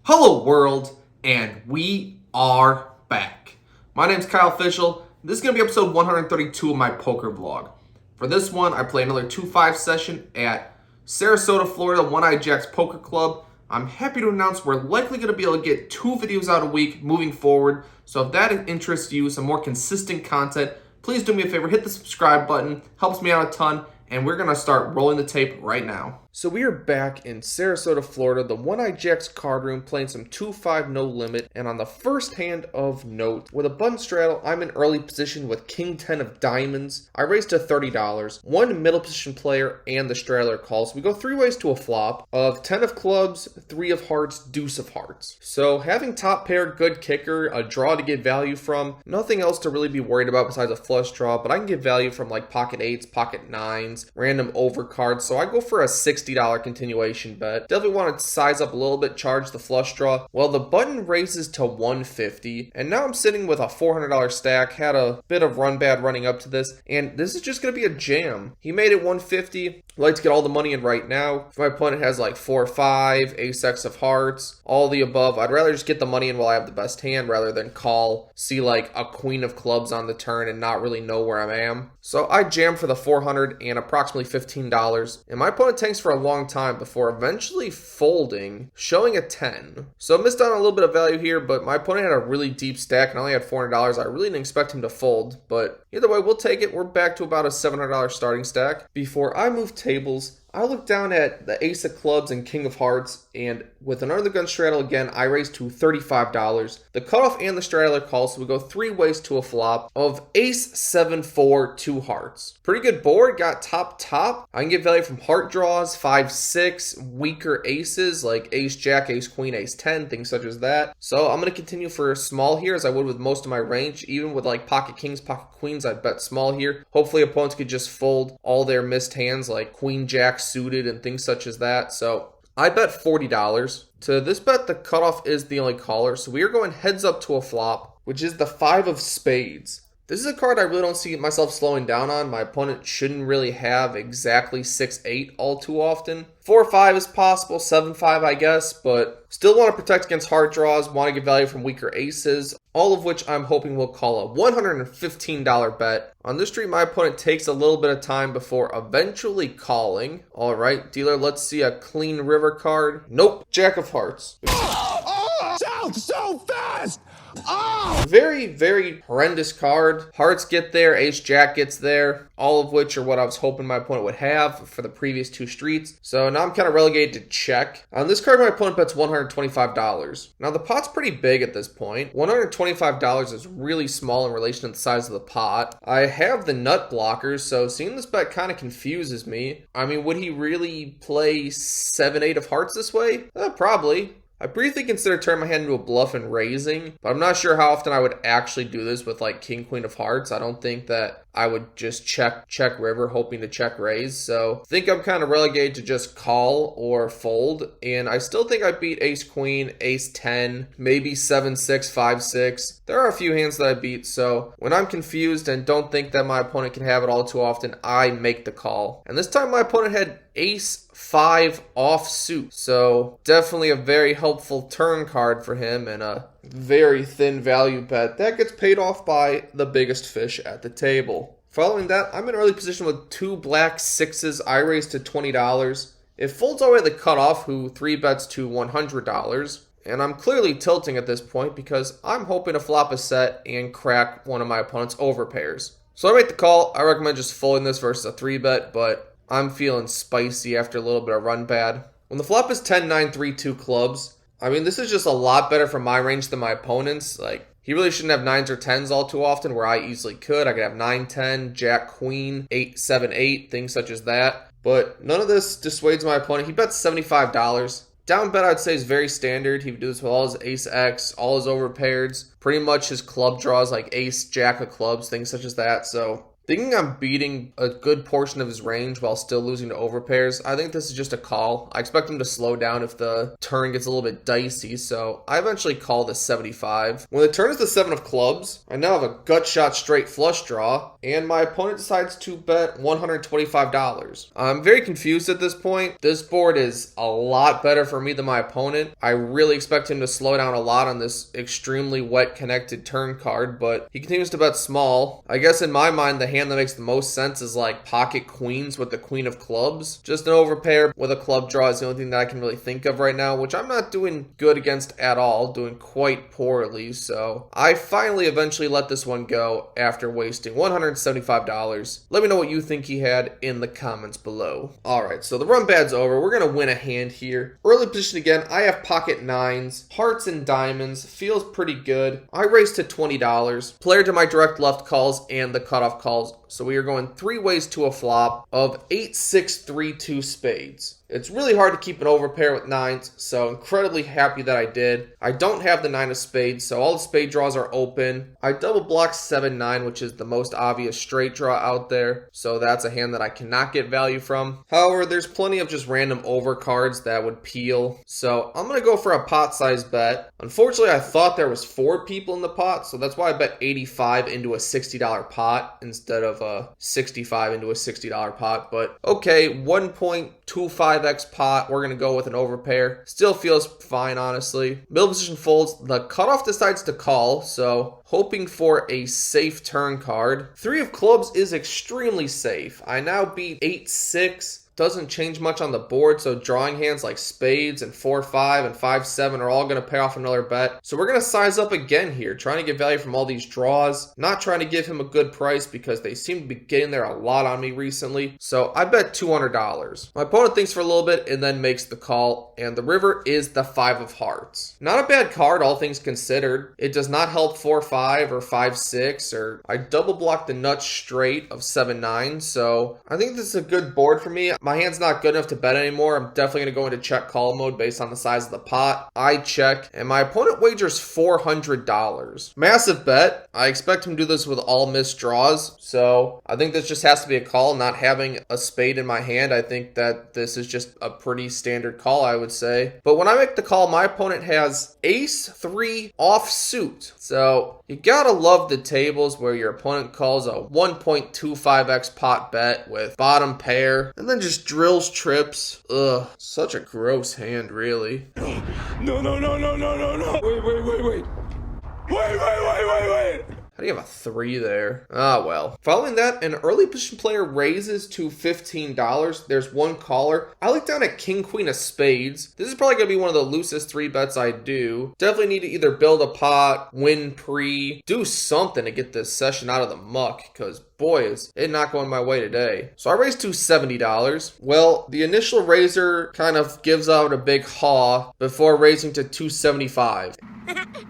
Hello world, and we are back. My name's Kyle Fischl. This is going to be episode 132 of my poker vlog. For this one, I play another 2-5 session at Sarasota, Florida, One Eye Jack's Poker Club. I'm happy to announce we're likely going to be able to get 2 videos out a week moving forward. So if that interests you, some more consistent content, please do me a favor, hit the subscribe button. Helps me out a ton. And we're going to start rolling the tape right now. So we are back in Sarasota, Florida, the One Eye Jack's card room, playing some 2-5 no limit. And on the first hand of note, with a button straddle, I'm in early position with King 10 of diamonds. I raised to $30. One middle position player and the straddler calls. So we go 3 ways to a flop of 10 of clubs, 3 of hearts, deuce of hearts. So having top pair, good kicker, a draw to get value from, nothing else to really be worried about besides a flush draw, but I can get value from like pocket 8s, pocket 9s, random overcards. So I go for a $60 continuation bet. Definitely want to size up a little bit, charge the flush draw. Well, the button raises to $150, and now I'm sitting with a $400 stack. Had a bit of run bad running up to this, and this is just going to be a jam. He made it $150. I'd like to get all the money in right now. If my opponent has like 4 or 5, ace-x of hearts, all the above, I'd rather just get the money in while I have the best hand rather than call, see like a queen of clubs on the turn and not really know where I am. So I jam for the 400 and approximately $15, and my opponent tanks for a long time before eventually folding, showing a 10. So I missed out on a little bit of value here, but my opponent had a really deep stack and only had $400. I really didn't expect him to fold, but either way, we'll take it. We're back to about a $700 starting stack. Before I move tables, I look down at the ace of clubs and king of hearts, and with an under the gun straddle again, I raise to $35. The cutoff and the straddler call, so we go 3 ways to a flop of ace, 7, 4, 2 hearts. Pretty good board, got top. I can get value from heart draws, 5, 6, weaker aces like ace, jack, ace, queen, ace, 10, things such as that. So I'm going to continue for small here as I would with most of my range. Even with like pocket kings, pocket queens, I'd bet small here. Hopefully opponents could just fold all their missed hands like queen, jack, suited and things such as that. So I bet $40. To this bet, the cutoff is the only caller. So we are going heads up to a flop, which is the 5 of spades. This is a card I really don't see myself slowing down on. My opponent shouldn't really have exactly 6-8 all too often. 4-5 is possible, 7-5 I guess, but still want to protect against heart draws, want to get value from weaker aces, all of which I'm hoping will call a $115 bet. On this street, my opponent takes a little bit of time before eventually calling. Alright, dealer, let's see a clean river card. Nope, jack of hearts. Out so fast! Very, very horrendous card. Hearts get there, ace jack gets there, all of which are what I was hoping my opponent would have for the previous 2 streets. So now I'm kind of relegated to check. On this card, my opponent bets $125. Now the pot's pretty big at this point. $125 is really small in relation to the size of the pot. I have the nut blockers, so seeing this bet kind of confuses me. I mean, would he really play 7-8 of hearts this way? Probably. I briefly considered turning my hand into a bluff and raising, but I'm not sure how often I would actually do this with like king, queen of hearts. I don't think that I would just check river hoping to check raise. So I think I'm kind of relegated to just call or fold. And I still think I beat ace queen, ace 10, maybe 7-6, 5-6. There are a few hands that I beat. So when I'm confused and don't think that my opponent can have it all too often, I make the call. And this time my opponent had ace 5 offsuit. So definitely a very helpful turn card for him and a very thin value bet that gets paid off by the biggest fish at the table. Following that, I'm in early position with 2 black 6s. I raise to $20. It folds all the way to the cutoff, who 3 bets to $100. And I'm clearly tilting at this point because I'm hoping to flop a set and crack one of my opponent's overpairs. So I make the call. I recommend just folding this versus a 3 bet, but I'm feeling spicy after a little bit of run bad. When the flop is 10, 9, 3, 2 clubs, I mean, this is just a lot better for my range than my opponent's. Like, he really shouldn't have 9s or 10s all too often, where I easily could. I could have 9, 10, jack, queen, 8, 7, 8, things such as that. But none of this dissuades my opponent. He bets $75. Down bet, I'd say, is very standard. He would do this with all his ace-x, all his overpairs, pretty much his club draws like ace, jack of clubs, things such as that. So Thinking I'm beating a good portion of his range while still losing to overpairs, I think this is just a call. I expect him to slow down if the turn gets a little bit dicey, so I eventually call this 75. When the turn is the 7 of clubs, I now have a gut shot straight flush draw, and my opponent decides to bet $125. I'm very confused at this point. This board is a lot better for me than my opponent. I really expect him to slow down a lot on this extremely wet connected turn card, but he continues to bet small. I guess in my mind, the hand that makes the most sense is like pocket queens with the queen of clubs. Just an overpair with a club draw is the only thing that I can really think of right now, which I'm not doing good against at all, doing quite poorly. So I finally eventually let this one go after wasting $175. Let me know what you think he had in the comments below. Alright, so the run bad's over. We're going to win a hand here. Early position again, I have pocket nines, hearts and diamonds, feels pretty good. I raised to $20. Player to my direct left calls and the cutoff calls. So we are going 3 ways to a flop of 8, 6, 3, 2 spades. It's really hard to keep an overpair with nines, so incredibly happy that I did. I don't have the 9 of spades, so all the spade draws are open. I double block 7-9, which is the most obvious straight draw out there, so that's a hand that I cannot get value from. However, there's plenty of just random over cards that would peel, so I'm going to go for a pot size bet. Unfortunately, I thought there was 4 people in the pot, so that's why I bet 85 into a $60 pot instead of 65 into a $60 pot, but okay, 1.25x pot, we're gonna go with an overpair. Still feels fine, honestly. Middle position folds, the cutoff decides to call, so hoping for a safe turn card. 3 of clubs is extremely safe. I now beat 8-6. Doesn't change much on the board, so drawing hands like spades and 4-5 and 5-7 are all going to pay off another bet. So we're going to size up again here, trying to get value from all these draws. Not trying to give him a good price because they seem to be getting there a lot on me recently. So I bet $200. My opponent thinks for a little bit and then makes the call, and the river is the 5 of hearts. Not a bad card, all things considered. It does not help 4-5 or 5-6, or I double block the nuts straight of 7-9, so I think this is a good board for me. My hand's not good enough to bet anymore. I'm definitely going to go into check call mode based on the size of the pot. I check, and my opponent wagers $400. Massive bet. I expect him to do this with all missed draws, so I think this just has to be a call. Not having a spade in my hand, I think that this is just a pretty standard call, I would say. But when I make the call, my opponent has ace-3 offsuit. So you gotta love the tables where your opponent calls a 1.25x pot bet with bottom pair, and then just drills trips. Ugh, such a gross hand, really. No, no, no, no, no, no, no. Wait. Wait. How do you have a 3 there? Ah, well. Following that, an early position player raises to $15. There's one caller. I look down at king, queen of spades. This is probably going to be one of the loosest 3 bets I do. Definitely need to either build a pot, win pre, do something to get this session out of the muck, because boy, is it not going my way today. So I raised to $70. Well, the initial raiser kind of gives out a big haw before raising to $275.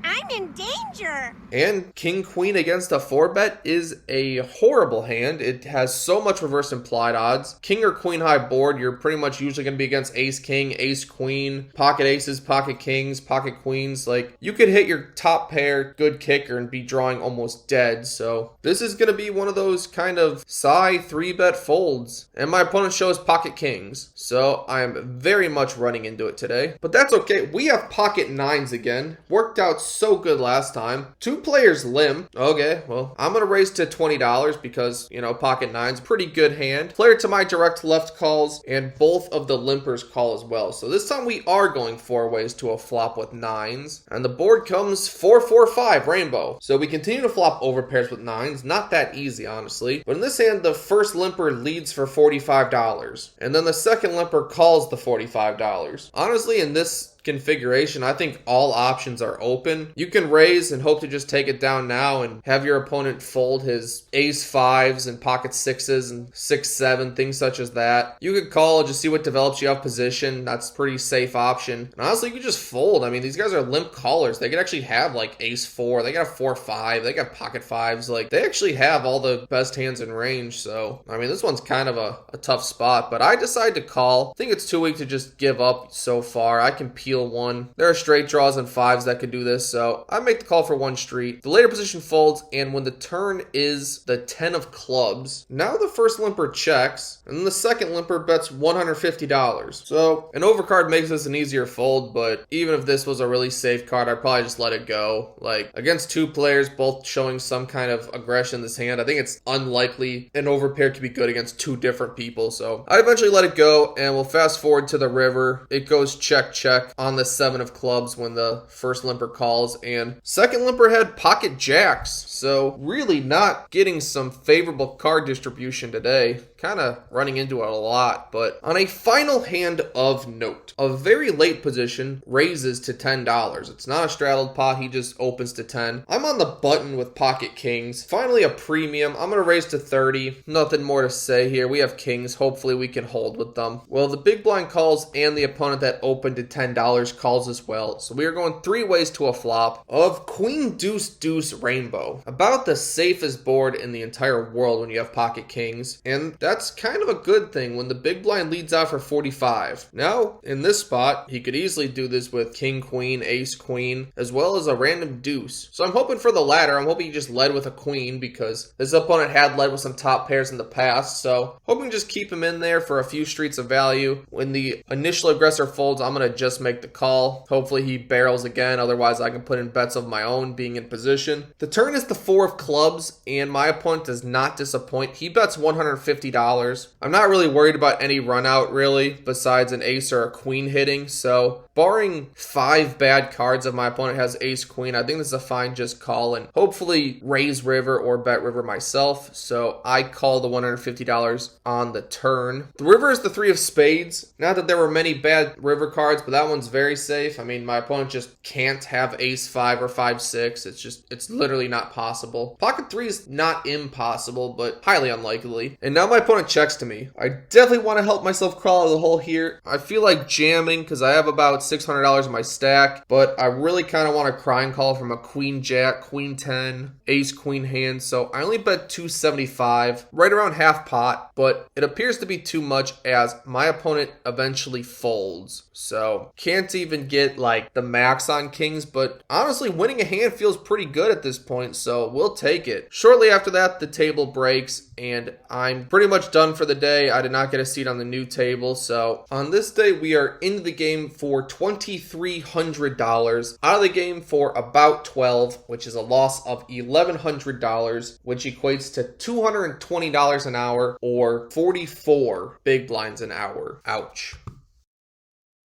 I'm in danger. And king queen against a 4-bet is a horrible hand. It has so much reverse implied odds. King or queen high board, you're pretty much usually going to be against ace king, ace queen, pocket aces, pocket kings, pocket queens. Like, you could hit your top pair, good kicker, and be drawing almost dead. So this is going to be one of those kind of psi 3-bet folds. And my opponent shows pocket kings, so I am very much running into it today. But that's okay. We have pocket nines again. Worked out so good last time. 2 players limp. Okay, well, I'm going to raise to $20 because, you know, pocket nines, pretty good hand. Player to my direct left calls, and both of the limpers call as well. So this time we are going 4 ways to a flop with nines. And the board comes 4-4-5 rainbow. So we continue to flop over pairs with nines. Not that easy, honestly. But in this hand, the first limper leads for $45. And then the second limper calls the $45. Honestly, in this configuration, I think all options are open. You can raise and hope to just take it down now and have your opponent fold his ace 5s and pocket 6s and 6-7, things such as that. You could call, just see what develops you have position. That's a pretty safe option. And honestly, you could just fold. I mean, these guys are limp callers. They could actually have like ace 4. They got a 4-5. They got pocket 5s. Like, they actually have all the best hands in range. So, I mean, this one's kind of a tough spot, but I decide to call. I think it's too weak to just give up so far. I can peel peel one. There are straight draws and fives that could do this, so I make the call for one street. The later position folds, and when the turn is the 10 of clubs, now the first limper checks, and then the second limper bets $150. So an overcard makes this an easier fold, but even if this was a really safe card, I'd probably just let it go. Like, against two players both showing some kind of aggression in this hand, I think it's unlikely an overpair could be good against two different people, so I eventually let it go, and we'll fast forward to the river. It goes check check on the 7 of clubs when the first limper calls, and second limper had pocket jacks, so really not getting some favorable card distribution today. Kind of running into it a lot, but on a final hand of note, a very late position raises to $10. It's not a straddled pot, he just opens to 10. I'm on the button with pocket kings. Finally a premium. I'm going to raise to 30. Nothing more to say here. We have kings. Hopefully we can hold with them. Well, the big blind calls and the opponent that opened to $10 calls as well. So we are going 3 ways to a flop of queen deuce deuce rainbow. About the safest board in the entire world when you have pocket kings. And that's kind of a good thing when the big blind leads out for 45. Now, in this spot, he could easily do this with king, queen, ace, queen, as well as a random deuce. So I'm hoping for the latter. I'm hoping he just led with a queen because his opponent had led with some top pairs in the past. So hoping just keep him in there for a few streets of value. When the initial aggressor folds, I'm going to just make the call. Hopefully he barrels again. Otherwise, I can put in bets of my own being in position. The turn is the 4 of clubs, and my opponent does not disappoint. He bets $150. I'm not really worried about any run out really, besides an ace or a queen hitting. So barring 5 bad cards, if my opponent has ace queen, I think this is a fine just call and hopefully raise river or bet river myself. So I call the $150 on the turn. The river is the 3 of spades. Not that there were many bad river cards, but that one's very safe. I mean, my opponent just can't have ace 5 or 5-6. It's literally not possible. Pocket 3 is not impossible, but highly unlikely. And now my opponent checks to me. I definitely want to help myself crawl out of the hole here. I feel like jamming because I have about $600 in my stack, but I really kind of want a crying call from a queen jack, queen 10, ace queen hand. So I only bet $275, right around half pot, but it appears to be too much as my opponent eventually folds. So can't even get like the max on kings, but honestly winning a hand feels pretty good at this point, so we'll take it. Shortly after that, the table breaks and I'm pretty much done for the day. I did not get a seat on the new table, so on this day we are into the game for $2,300, out of the game for about 12, which is a loss of $1,100, which equates to $220 an hour or 44 big blinds an hour. Ouch.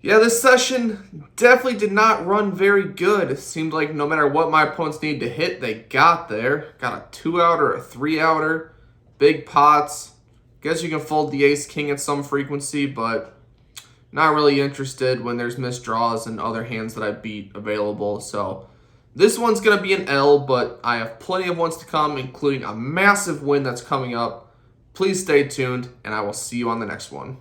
Yeah, this session definitely did not run very good. It seemed like no matter what my opponents needed to hit, they got there. Got a 2-outer, a 3-outer, big pots. Guess you can fold the ace-king at some frequency, but not really interested when there's missed draws and other hands that I beat available. So this one's going to be an L, but I have plenty of ones to come, including a massive win that's coming up. Please stay tuned, and I will see you on the next one.